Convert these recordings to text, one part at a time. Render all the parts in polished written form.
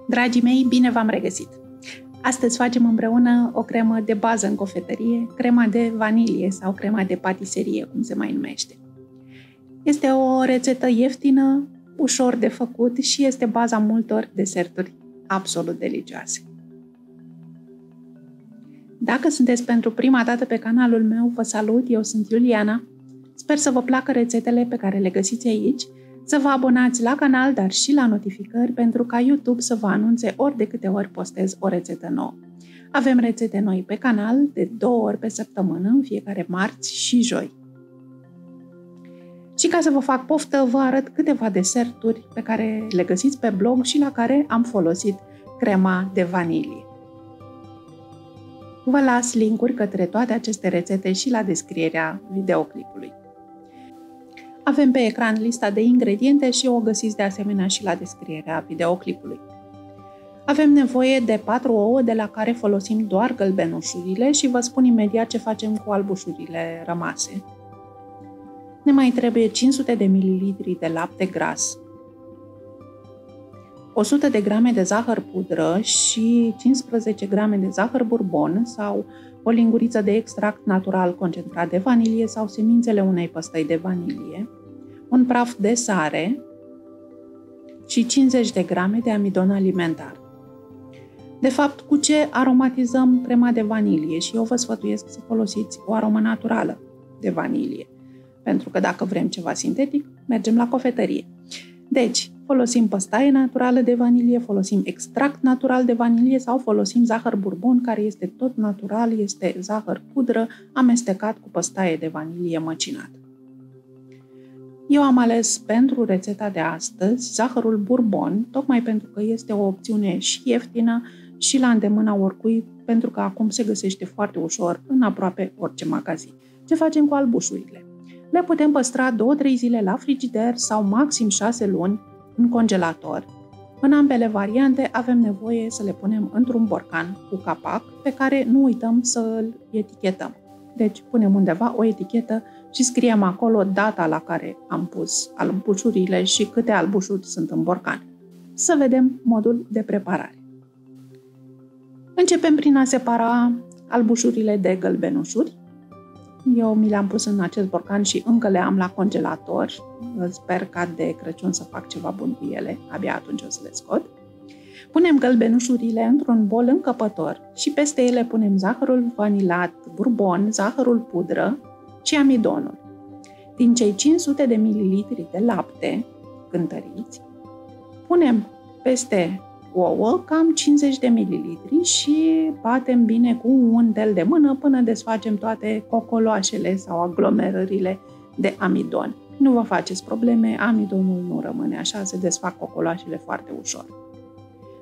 Dragii mei, bine v-am regăsit! Astăzi facem împreună o cremă de bază în cofetărie, crema de vanilie sau crema de patiserie, cum se mai numește. Este o rețetă ieftină, ușor de făcut și este baza multor deserturi absolut delicioase. Dacă sunteți pentru prima dată pe canalul meu, vă salut, eu sunt Iuliana. Sper să vă placă rețetele pe care le găsiți aici, să vă abonați la canal, dar și la notificări, pentru ca YouTube să vă anunțe ori de câte ori postez o rețetă nouă. Avem rețete noi pe canal de 2 ori pe săptămână, în fiecare marți și joi. Și ca să vă fac poftă, vă arăt câteva deserturi pe care le găsiți pe blog și la care am folosit crema de vanilie. Vă las linkuri către toate aceste rețete și la descrierea videoclipului. Avem pe ecran lista de ingrediente și o găsiți de asemenea și la descrierea videoclipului. Avem nevoie de 4 ouă, de la care folosim doar gălbenușurile și vă spun imediat ce facem cu albușurile rămase. Ne mai trebuie 500 de ml de lapte gras, 100 de grame de zahăr pudră și 15 grame de zahăr bourbon sau o linguriță de extract natural concentrat de vanilie sau semințele unei păstăi de vanilie, un praf de sare și 50 de grame de amidon alimentar. De fapt, cu ce aromatizăm crema de vanilie? Și eu vă sfătuiesc să folosiți o aromă naturală de vanilie, pentru că dacă vrem ceva sintetic, mergem la cofetărie. Deci, folosim păstaie naturală de vanilie, folosim extract natural de vanilie sau folosim zahăr bourbon, care este tot natural, este zahăr pudră amestecat cu păstaie de vanilie măcinată. Eu am ales pentru rețeta de astăzi zahărul bourbon, tocmai pentru că este o opțiune și ieftină și la îndemâna oricui, pentru că acum se găsește foarte ușor în aproape orice magazin. Ce facem cu albușurile? Le putem păstra 2-3 zile la frigider sau maxim 6 luni în congelator. În ambele variante avem nevoie să le punem într-un borcan cu capac pe care nu uităm să îl etichetăm. Deci punem undeva o etichetă și scriem acolo data la care am pus albușurile și câte albușuri sunt în borcan. Să vedem modul de preparare. Începem prin a separa albușurile de gălbenușuri. Eu mi le-am pus în acest borcan și încă le am la congelator. Sper ca de Crăciun să fac ceva bun cu ele, abia atunci o să le scot. Punem gălbenușurile într-un bol încăpător și peste ele punem zahărul vanilat, bourbon, zahărul pudră și amidonul. Din cei 500 de ml de lapte cântăriți, punem peste ouă cam 50 de ml și batem bine cu un untel de mână până desfacem toate cocoloașele sau aglomerările de amidon. Nu vă faceți probleme, amidonul nu rămâne așa, se desfac cocoloașele foarte ușor.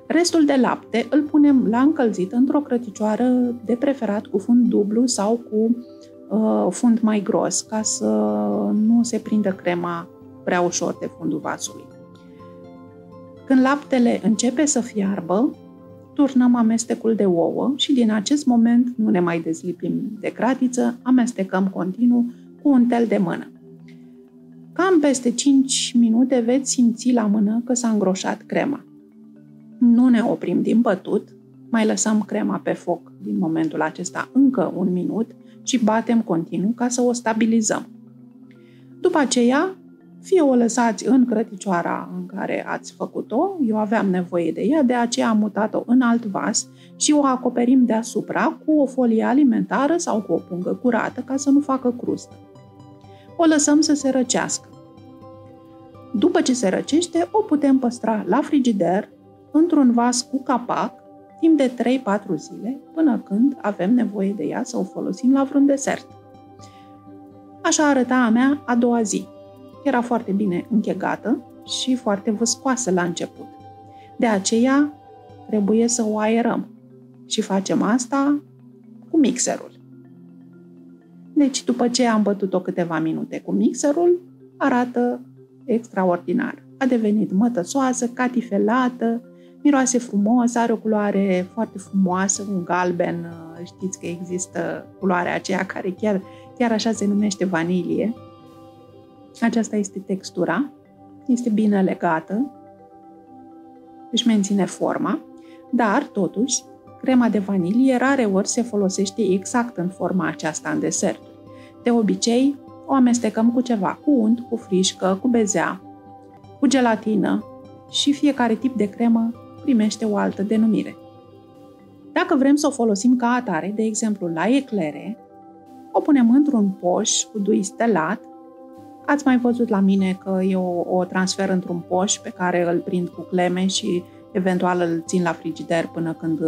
Restul de lapte îl punem la încălzit într-o crăticioară, de preferat cu fund dublu sau cu fund mai gros, ca să nu se prindă crema prea ușor de fundul vasului. Când laptele începe să fiarbă, turnăm amestecul de ouă și din acest moment nu ne mai dezlipim de cratiță, amestecăm continuu cu un tel de mână. Cam peste 5 minute veți simți la mână că s-a îngroșat crema. Nu ne oprim din bătut, mai lăsăm crema pe foc din momentul acesta încă 1 minut și batem continuu ca să o stabilizăm. După aceea, fie o lăsați în crăticioara în care ați făcut-o, eu aveam nevoie de ea, de aceea am mutat-o în alt vas și o acoperim deasupra cu o folie alimentară sau cu o pungă curată ca să nu facă crustă. O lăsăm să se răcească. După ce se răcește, o putem păstra la frigider, într-un vas cu capac, timp de 3-4 zile, până când avem nevoie de ea să o folosim la vreun desert. Așa arăta a mea a doua zi. Era foarte bine închegată și foarte văscoasă la început. De aceea trebuie să o aerăm și facem asta cu mixerul. Deci după ce am bătut-o câteva minute cu mixerul, arată extraordinar. A devenit mătăsoasă, catifelată, miroase frumos, are o culoare foarte frumoasă, un galben, știți că există culoarea aceea care chiar așa se numește vanilie. Aceasta este textura, este bine legată își menține forma, dar, totuși, crema de vanilie rareori se folosește exact în forma aceasta în deserturi. De obicei, o amestecăm cu ceva, cu unt, cu frișcă, cu bezea, cu gelatină și fiecare tip de cremă primește o altă denumire. Dacă vrem să o folosim ca atare, de exemplu la eclere, o punem într-un poș cu dui stelat. Ați mai văzut la mine că eu o transfer într-un poș pe care îl prind cu cleme și eventual îl țin la frigider până când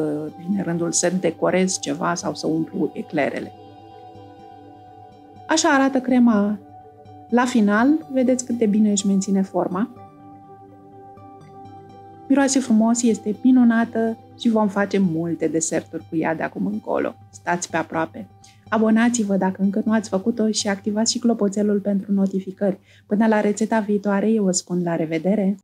vine rândul să decorez ceva sau să umplu eclerele. Așa arată crema la final. Vedeți cât de bine își menține forma. Miroase frumos, este minunată și vom face multe deserturi cu ea de acum încolo. Stați pe aproape! Abonați-vă dacă încă nu ați făcut-o și activați și clopoțelul pentru notificări. Până la rețeta viitoare, eu vă spun la revedere!